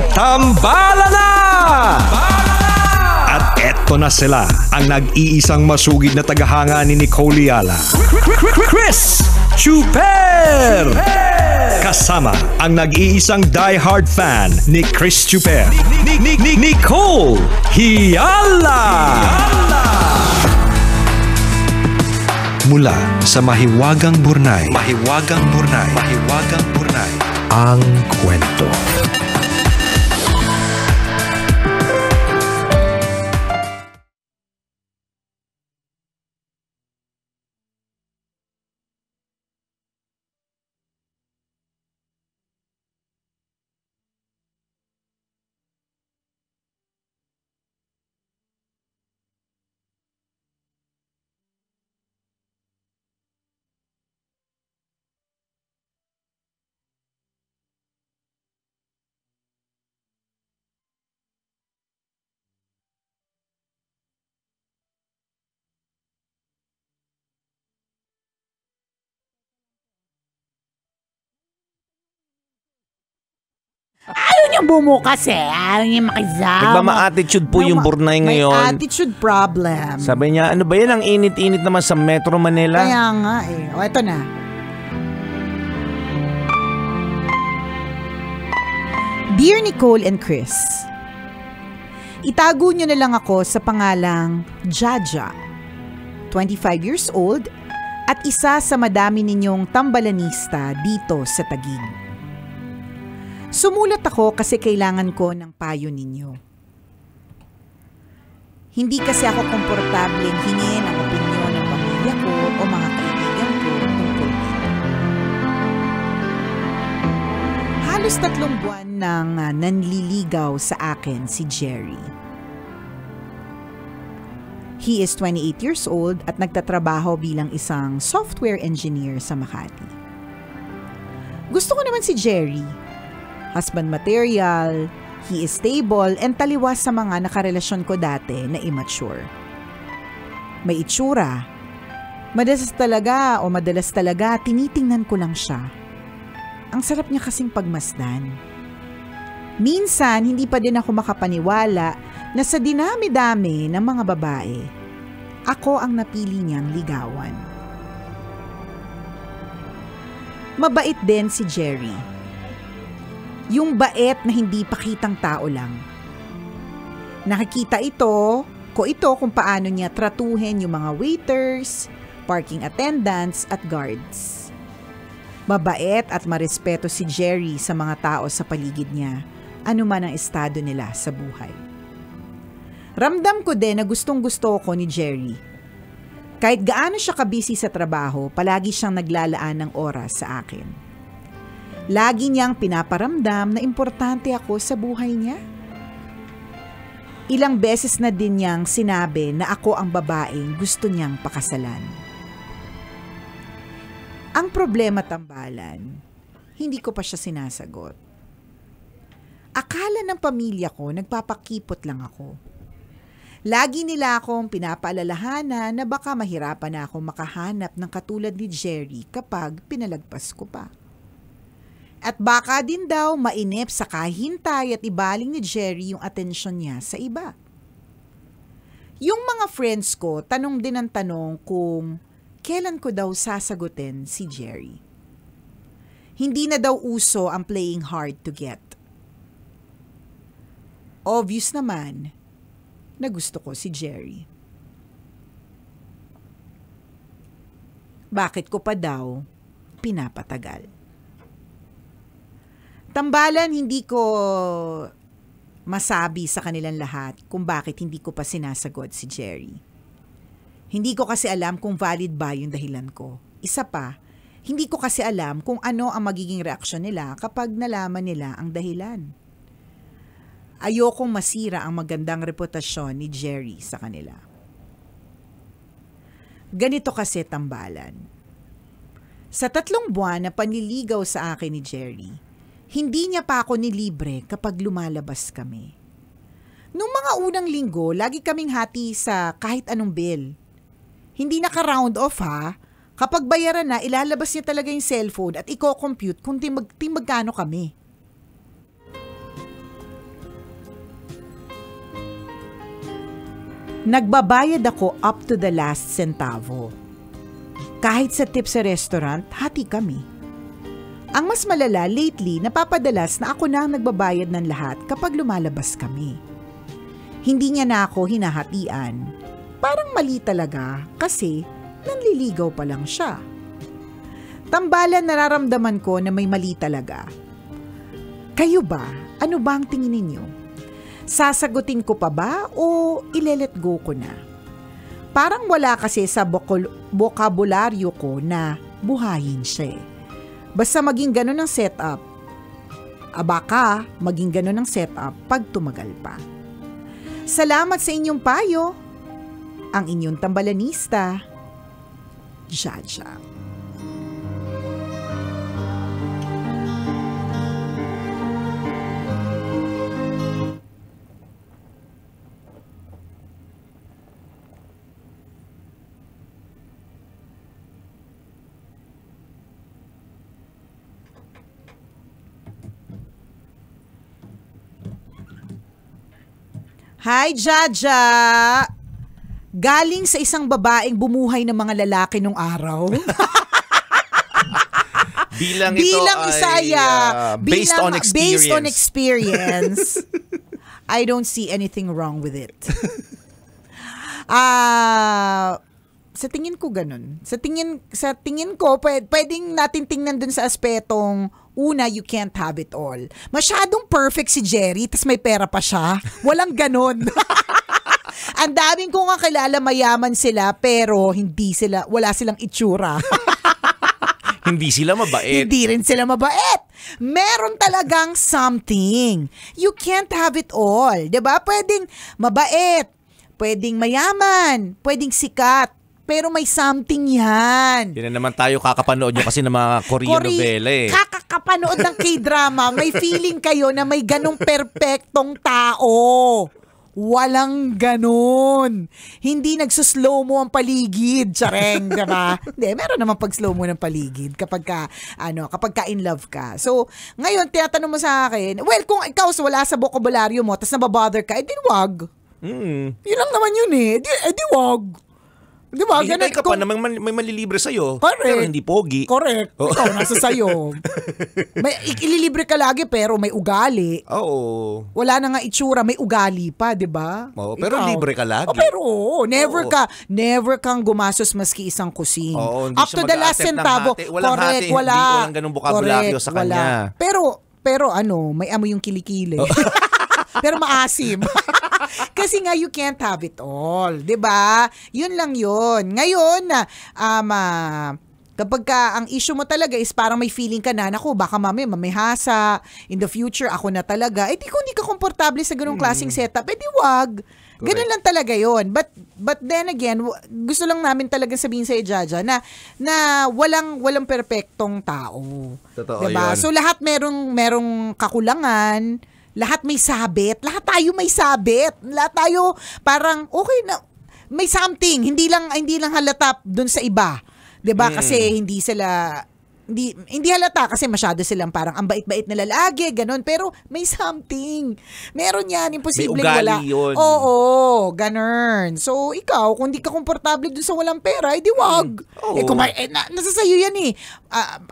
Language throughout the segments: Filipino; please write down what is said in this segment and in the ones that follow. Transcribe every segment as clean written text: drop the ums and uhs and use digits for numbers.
Tambala na! At eto na sila, ang nag-iisang masugid na tagahanga ni Nicole Yala, Chris Chuper! Kasama ang nag-iisang die-hard fan ni Chris Chuper, Nicole Yala! Mula sa Mahiwagang Burnay, ang kwento. Ayaw niya bumukas ayaw niya makisama. Nagmama-attitude po yung Burnay ngayon. May attitude problem. Sabi niya, ano ba yan? Ang init-init naman sa Metro Manila. Kaya nga O, eto na. Dear Nicole and Chris, itago niyo na lang ako sa pangalang Jaja, 25 years old, at isa sa madami ninyong tambalanista dito sa Taguig. Sumulat ako kasi kailangan ko ng payo ninyo. Hindi kasi ako komportableng hingin ang opinyon ng pamilya ko o mga kaibigan ko tungkol dito. Halos 3 buwan nang nanliligaw sa akin si Jerry. He is 28 years old at nagtatrabaho bilang isang software engineer sa Makati. Gusto ko naman si Jerry. Husband material, he is stable and taliwas sa mga nakarelasyon ko dati na immature. May itsura. Madalas talaga tinitingnan ko lang siya. Ang sarap niya kasing pagmasdan. Minsan, hindi pa din ako makapaniwala na sa dinami-dami ng mga babae, ako ang napili niyang ligawan. Mabait din si Jerry. Yung bait na hindi pakitang tao lang. Nakikita ko kung paano niya tratuhin yung mga waiters, parking attendants at guards. Mabait at marespeto si Jerry sa mga tao sa paligid niya, anuman ang estado nila sa buhay. Ramdam ko din na gustong-gusto ko ni Jerry. Kahit gaano siya kabisi sa trabaho, palagi siyang naglalaan ng oras sa akin. Lagi niyang pinaparamdam na importante ako sa buhay niya. Ilang beses na din niyang sinabi na ako ang babaeng gusto niyang pakasalan. Ang problema, Tambalan, hindi ko pa siya sinasagot. Akala ng pamilya ko nagpapakipot lang ako. Lagi nila akong pinapaalalahanan na baka mahirapan na akong makahanap ng katulad ni Jerry kapag pinalagpas ko pa. At baka din daw mainip sa kahintay at ibaling ni Jerry yung atensyon niya sa iba. Yung mga friends ko, tanong din ng tanong kung kailan ko daw sasagutin si Jerry. Hindi na daw uso ang playing hard to get. Obvious naman na gusto ko si Jerry. Bakit ko pa daw pinapatagal? Tambalan, hindi ko masabi sa kanilang lahat kung bakit hindi ko pa sinasagot si Jerry. Hindi ko kasi alam kung valid ba yung dahilan ko. Isa pa, hindi ko kasi alam kung ano ang magiging reaksyon nila kapag nalaman nila ang dahilan. Ayokong masira ang magandang reputasyon ni Jerry sa kanila. Ganito kasi, Tambalan. Sa 3 buwan na panliligaw sa akin ni Jerry, hindi niya pa ako nilibre kapag lumalabas kami. Nung mga unang linggo, lagi kaming hati sa kahit anong bill. Hindi naka-round off ha. Kapag bayaran na, ilalabas niya talaga yung cellphone at i-compute kung magkano kami. Nagbabayad ako up to the last centavo. Kahit sa tip sa restaurant, hati kami. Ang mas malala, lately, napapadalas na ako na ang nagbabayad ng lahat kapag lumalabas kami. Hindi niya na ako hinahatian. Parang mali talaga kasi nanliligaw pa lang siya. Tambalan nararamdaman ko na may mali talaga. Kayo ba? Ano ba ang tingin ninyo? Sasagutin ko pa ba o ile-let go ko na? Parang wala kasi sa bokabularyo ko na buhayin siya eh. Basta maging ganun ang setup. Baka maging ganun ang setup pag tumagal pa. Salamat sa inyong payo. Ang inyong tambalanista, Jaja. Hi, Jaja! Galing sa isang babaeng bumuhay ng mga lalaki nung araw. Bilang ito ay based on experience. Based on experience, I don't see anything wrong with it. Sa tingin ko ganun. Sa tingin ko, pwedeng natin tingnan dun sa aspetong una, you can't have it all. Masyadong perfect si Jerry, tas may pera pa siya. Walang ganun. Ang daming ko nga kilala, mayaman sila, pero wala silang itsura. Hindi sila mabait. Hindi rin sila mabait. Meron talagang something. You can't have it all. 'Di ba? Pwedeng mabait, pwedeng mayaman, pwedeng sikat, pero may something yan. Hindi na naman tayo kakapanood nyo kasi ng mga Korean novela eh. Kakapanood ng K-drama, may feeling kayo na may ganong perpektong tao. Walang ganon. Hindi nagsuslow mo ang paligid, tsareng, diba? Hindi, meron naman pag slow mo ng paligid kapag ka in love ka. So, ngayon, tinatanong mo sa akin, well, kung ikaw wala sa bokabularyo mo, tas nababother ka, edi wag. Yun lang naman yun eh. Edi wag. Di ba? Hintay ka pa na may malilibre sa'yo. Correct. Pero hindi pogi. Correct. Oh. Ikaw, nasa sa'yo. Ililibre ka lagi pero may ugali. Oo. Wala na nga itsura, may ugali pa, di ba? Oo, pero libre ka lagi. Pero never kang gumasos maski isang kusing. Oo, hindi up siya to the last centavo. Correct, walang ganung bokabularyo sa kanya. Pero may amoy yung kilikili. Pero maasim. Kasi nga you can't have it all, 'di ba? Yun lang 'yun. Ngayon kapag ang issue mo talaga is parang may feeling ka na, naku, baka mamihasa, in the future ako na talaga. Kung hindi ka komportable sa ganung klaseng setup, di wag. Ganun lang talaga 'yon. But then again, gusto lang namin talaga sabihin sa Jaja na walang perpektong tao. Totoo 'Di ba? yun. So lahat merong kakulangan. Lahat may sabit. Lahat tayo may sabit. Lahat tayo parang okay na may something. Hindi lang halata dun sa iba. 'Di ba? Kasi hindi halata kasi masyado silang parang ang bait-bait na lalaki, ganun. Pero may something. Meron yan. Imposibleng wala. May ugali yun. Oo, ganun. So, ikaw, kung di ka komportable dun sa walang pera, edi wag. Nasa sayo yan eh.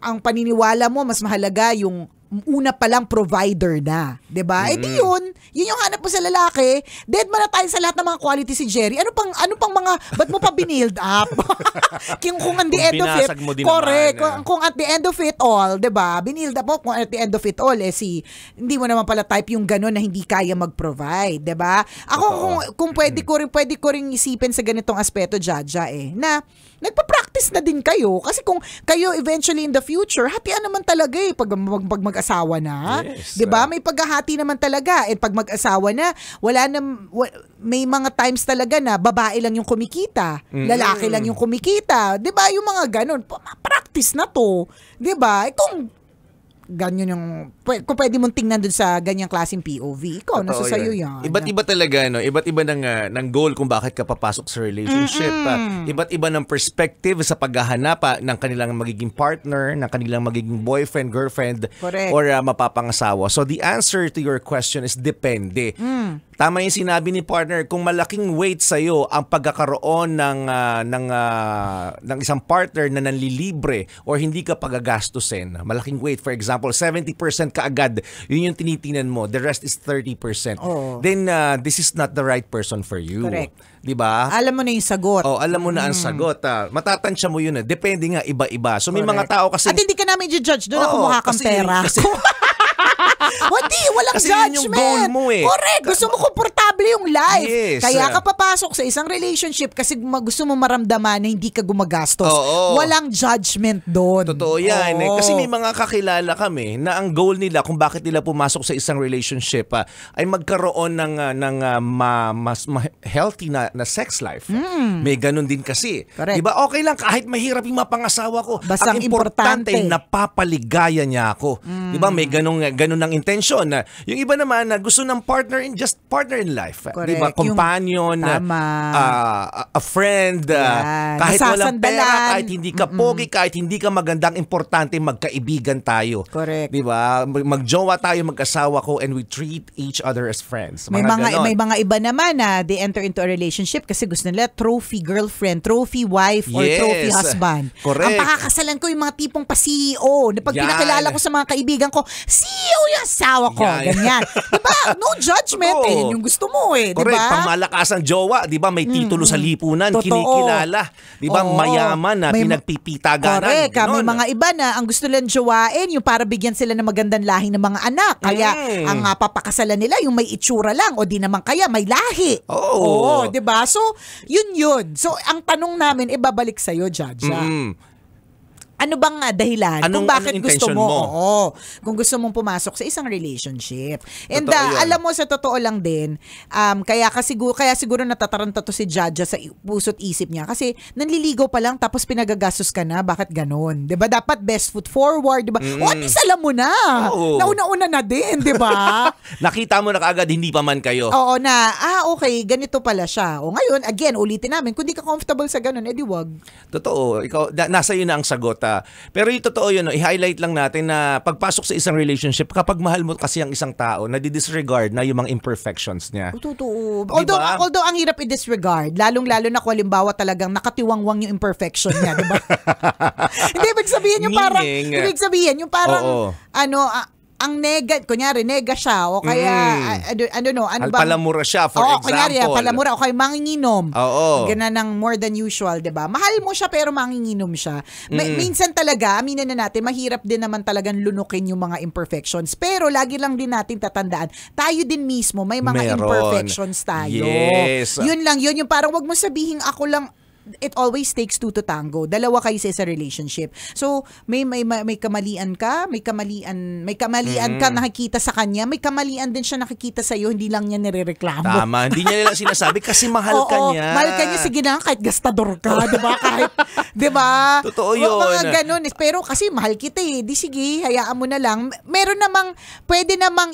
Ang paniniwala mo, mas mahalaga yung una pa lang provider na, 'di ba? Yun yung hanap mo sa lalaki. Dead man na tayo sa lahat ng mga quality si Jerry. Ano pang mga ba't mo pa binild up? kung at the end of it, correct. Kung at the end of it all, 'di ba? Binild up mo kung at the end of it all hindi mo naman pala type yung gano'n na hindi kaya mag-provide, 'di ba? Ako kung pwede ko ring isipin sa ganitong aspeto, Jaja na nagpa-practice na din kayo kasi kung kayo eventually in the future, hatian naman talaga pag mag-asawa na. Yes, 'Di ba? May paghahati naman talaga. Pag mag-asawa na, may mga times talaga na babae lang yung kumikita, lalaki lang yung kumikita. 'Di ba? Yung mga ganun, practice na 'to. 'Di ba? ganyan yung, kung pwede mong tingnan dun sa ganyang klaseng POV. Ikaw, nasa sa'yo yan. Iba't iba talaga, no? Iba't iba ng goal kung bakit ka papasok sa relationship. Iba't iba ng perspective sa paghahanap ng kanilang magiging partner, ng kanilang magiging boyfriend, girlfriend, correct, or mapapangasawa. So the answer to your question is depende. Tama yung sinabi ni partner, kung malaking weight sa'yo ang pagkakaroon ng isang partner na nanlilibre or hindi ka pagagastusin, malaking weight, for example, 70% kaagad, yun yung tinitingnan mo, the rest is 30%. Then this is not the right person for you. Correct. Diba? Alam mo na yung sagot. Alam mo na ang sagot. Matatansya mo yun. Depende nga, iba-iba. So may mga tao kasi... At hindi ka namin i-judge doon na kumuha kang pera. Walang kasi judgment. Yun yung goal mo eh. Correct. Gusto mo komportable yung life. Yes. Kaya ka papasok sa isang relationship kasi gusto mo maramdaman na hindi ka gumagastos. Walang judgment doon. Totoo yan. Kasi may mga kakilala kami na ang goal nila kung bakit nila pumasok sa isang relationship ay magkaroon ng mas healthy na sex life. May ganun din kasi. Correct. Diba? Okay lang kahit mahirap yung mapangasawa ko. Basta ang importante napapaligaya niya ako. Diba? May ganun ng intensyon. Yung iba naman na gusto ng partner in life. Correct. Diba? Companion, a friend, kahit walang pera, kahit hindi ka pogi, kahit hindi ka magandang, importante magkaibigan tayo. Correct. Diba? Magjowa tayo, mag-asawa ko, and we treat each other as friends. May mga iba naman na they enter into a relationship kasi gusto nila trophy girlfriend, trophy wife, or trophy husband. Correct. Ang pakakasalan ko yung mga tipong pa-CEO. Pag pinakilala ko sa mga kaibigan ko, CEO yung asawa ko. Ganyan. Diba? No judgment. Yung gusto mo Correct. Diba? Pangmalakas ang jowa. Diba? May titulo sa lipunan. Kinikilala. Diba? Mayaman na pinagpipitaganan. Correct. May mga iba na ang gusto lang jowain yung para bigyan sila ng magandang lahi ng mga anak. Kaya ang papakasalan nila yung may itsura lang o di naman kaya may lahi. Diba? So, yun. So, ang tanong namin, babalik sa'yo, Judge. Ano bang dahilan kung bakit gusto mo? Kung gusto mong pumasok sa isang relationship. And alam mo, sa totoo lang din, kaya siguro natataranta to si Jaja sa puso't isip niya. Kasi nanliligaw pa lang tapos pinagagastos ka na. Bakit ganon? Diba? Dapat best foot forward. Diba? At least alam mo na. Nauna-una na din. Diba? Nakita mo na kaagad, hindi pa man kayo. Okay, ganito pala siya. Ngayon, again, ulitin namin, kung di ka comfortable sa ganon, edi wag. Totoo. Ikaw, nasa iyo na ang sagot. Pero yung totoo yun, i-highlight lang natin na pagpasok sa isang relationship, kapag mahal mo kasi ang isang tao, nadi-disregard na yung mga imperfections niya. Totoo. Although ang hirap i-disregard, lalong-lalo na kung halimbawa talagang nakatiwangwang yung imperfection niya, di ba? Hindi, ibig sabihin yung parang, ang kunyari, nega siya, o kaya, palamura siya, for example. Kunyari, palamura, o kaya manginginom. Ganun ng more than usual, diba? Mahal mo siya, pero manginginom siya. Minsan talaga, aminin na natin, mahirap din naman talagang lunukin yung mga imperfections. Pero, lagi lang din natin tatandaan, tayo din mismo, may mga imperfections tayo. Yes. Yun lang, yun yung parang, wag mo sabihin, ako lang, it always takes two to tango. Dalawa kayo sa relationship. So, may kamalian ka, may kamalian ka nakikita sa kanya, may kamalian din siya nakikita sa iyo, hindi lang niya nirereklamo. Tama, hindi niya lang sinasabi kasi mahal ka niya. Mahal ka niya, sige na, kahit gastador ka, 'di ba? Kahit, 'di ba? Totoo 'yun. Mga ganun, pero kasi mahal kita di sige, hayaan mo na lang. Meron namang pwede namang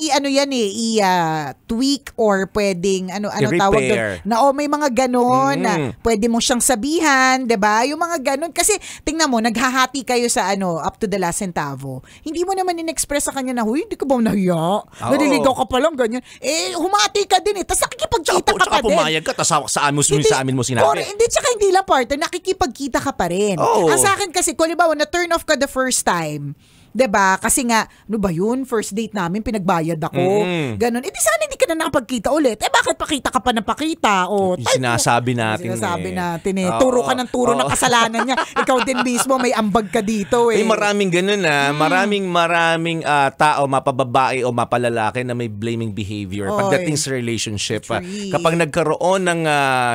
tweak or pwedeng tawag doon. May mga ganun na pwede mo siyang sabihan, 'di ba? Yung mga ganun kasi tingnan mo, naghahati kayo sa up to the last centavo. Hindi mo naman in-express sa kanya na, "Huy, hindi ka ba nahiya? Naliligaw ka pa lang ganyan." Humati ka din Tapos nakikipagkita ka pa din. Pumayag ka, tapos sa amin mo sinabi. Tsaka hindi lang partner, nakikipagkita ka pa rin. Ang sa akin kasi, kung halimbawa, na-turn off ka the first time, 'di ba? Kasi nga, ano ba 'yun? First date namin, pinagbayad ako. Ganun. Di sana hindi ka na nakapagkita ulit. Bakit pakita ka pa ng pakita? Sinasabi natin. Turo ka ng turo ng kasalanan niya. Ikaw din mismo, may ambag ka dito Maraming ganun Maraming tao, mapababae o mapalalaki na may blaming behavior pagdating sa relationship. Kapag nagkaroon ng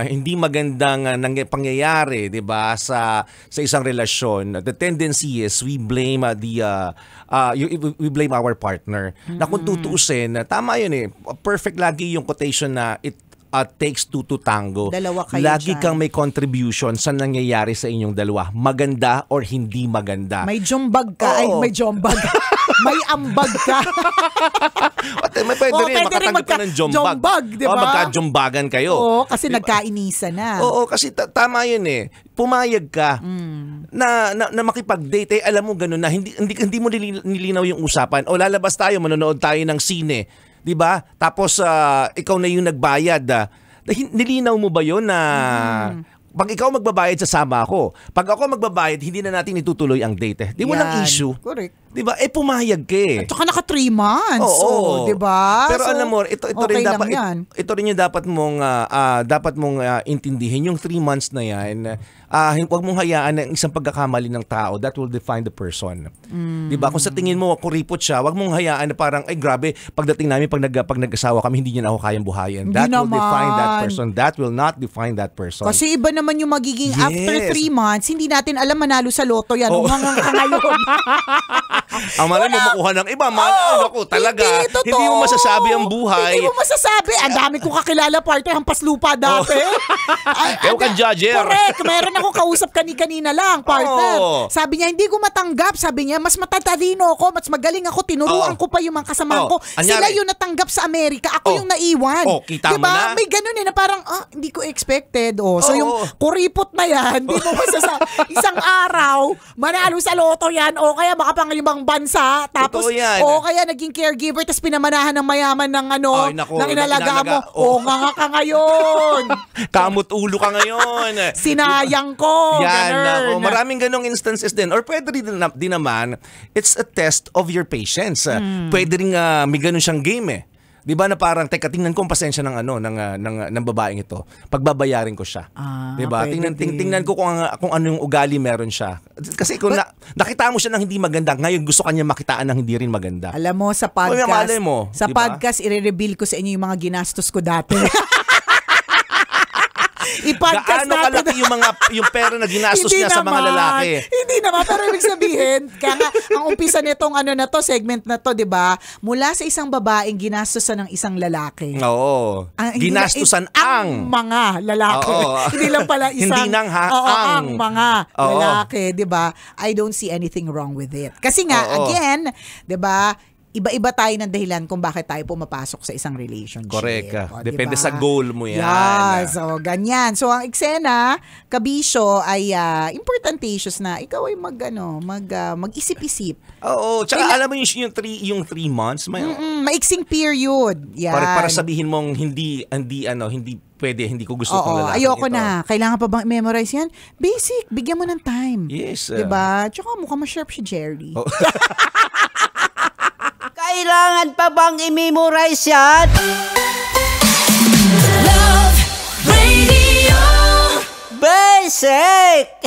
hindi magandang pangyayari, 'di ba, sa isang relasyon, the tendency is we blame we blame our partner. Na kung tutuusin, tama yun perfect lagi yung quotation na takes two to tango. Dalawa kayo Lagi dyan. kang may contribution sa nangyayari sa inyong dalawa. Maganda or hindi maganda. May jombag ka. Ay, Oo. may jombag. May ambag ka. May pwede Oo, rin, pwede rin makatanggap ka ng jombag. jombag, di ba? Magka-jombagan kayo. Oo, kasi Diba? nagkainisan na. Oo, kasi tama yun eh. Pumayag ka na makipag-date. Alam mo ganun na hindi mo nilinaw yung usapan. O lalabas tayo, manonood tayo ng sine. 'Di ba? Tapos ikaw na yung nagbayad. Nilinaw mo ba yun na pag ikaw magbabayad, sasama ako. Pag ako magbabayad, hindi na natin itutuloy ang date. Di walang Yan. issue. Correct. Di ba? Pumayag ka eh. At saka naka 3 months. Oo. Di ba? Pero So, alam mo, ito okay rin lang dapat yan. ito rin yung dapat mong intindihin yung 3 months na yan. Huwag mong hayaan na isang pagkakamali ng tao that will define the person. 'Di ba? Kung sa tingin mo kuripot siya, huwag mong hayaan na parang ay grabe, pagdating namin pag nag-asawa kami, hindi niya na ako kayang buhayin. Hindi That will naman. define that person. That will not define that person. Kasi iba naman yung magiging after Yes. 3 months, hindi natin alam manalo sa loto yan. Oo. Umangang ka ngayon. ang malay mo makuha ng iba, ako talaga. totoo. Hindi mo masasabi ang buhay. Hindi mo masasabi. Ang dami kong kakilala, partner, hampas lupa dati. Ikaw ka judger. Correct. Meron akong kausap kanina lang, partner. Oo. Sabi niya, hindi ko matanggap. Sabi niya, mas matatalino ako, mas magaling ako, tinuruan Oo. ko pa yung mga kasamahan ko. Anyari. Sila yung natanggap sa Amerika, ako yung naiwan. Kita mo na. May ganun na parang, hindi ko expected. So Oo. yung kuripot na yan, hindi mo isang araw, manalo sa loto yan, o kaya makapangibang bansa, tapos, Totoo yan. o kaya naging caregiver, tapos pinamanahan ng mayaman ng Ay, naku, ng inalagaan mo. inalaga. Oo. Nga ka ngayon. Kamot ulo ka ngayon. Sinayang ko. Yan, ganun. ako. Maraming ganong instances din. Or pwede din naman, it's a test of your patience. Pwede rin may ganon siyang game eh. 'Di ba na parang teka tingnan ko ang pasensya ng ng babaeng ito. Pagbabayarin ko siya. 'Di ba? Pwede Tingnan ko kung ano yung ugali meron siya. Kasi kung nakita mo siya ng hindi maganda, ngayon gusto kanya makitaan ng hindi rin maganda. Alam mo, sa Uy, podcast, malay mo, sa di ba? podcast, i-reveal ko sa inyo yung mga ginastos ko dati. I-podcast Gaano natin. kalaki yung pera na ginastos Hindi niya sa mga naman. lalaki? Hindi naman, pero ibig sabihin, kaya nga, ang umpisa nitong segment na to, di ba? Mula sa isang babaeng ginastosan ng isang lalaki. Oo. Hindi Ginastusan ang mga lalaki. Oo. Hindi lang pala isang. Hindi nang ang mga Oo. lalaki, 'di ba? I don't see anything wrong with it. Kasi nga Oo. again, 'di ba? Iba-iba tayo ng dahilan kung bakit tayo pumapasok sa isang relationship. Correct. O, Depende diba? sa goal mo yan. Yeah, so ganyan. So ang eksena, kabisyo ay importantatious na ikaw ay mag-isip-isip. Oo, tsaka alam mo yung 3 months, Maiksing period. Yan. para sabihin mong hindi pwede, hindi ko gusto itong lalaki. Ayoko na. Kailangan pa bang memorize yan? Basic, bigyan mo ng time. Yes. Diba? Tsaka mukhang ma-sharp si Jerry. Oh. Kailangan pa bang i-memorize yan? Love Radio. Basic!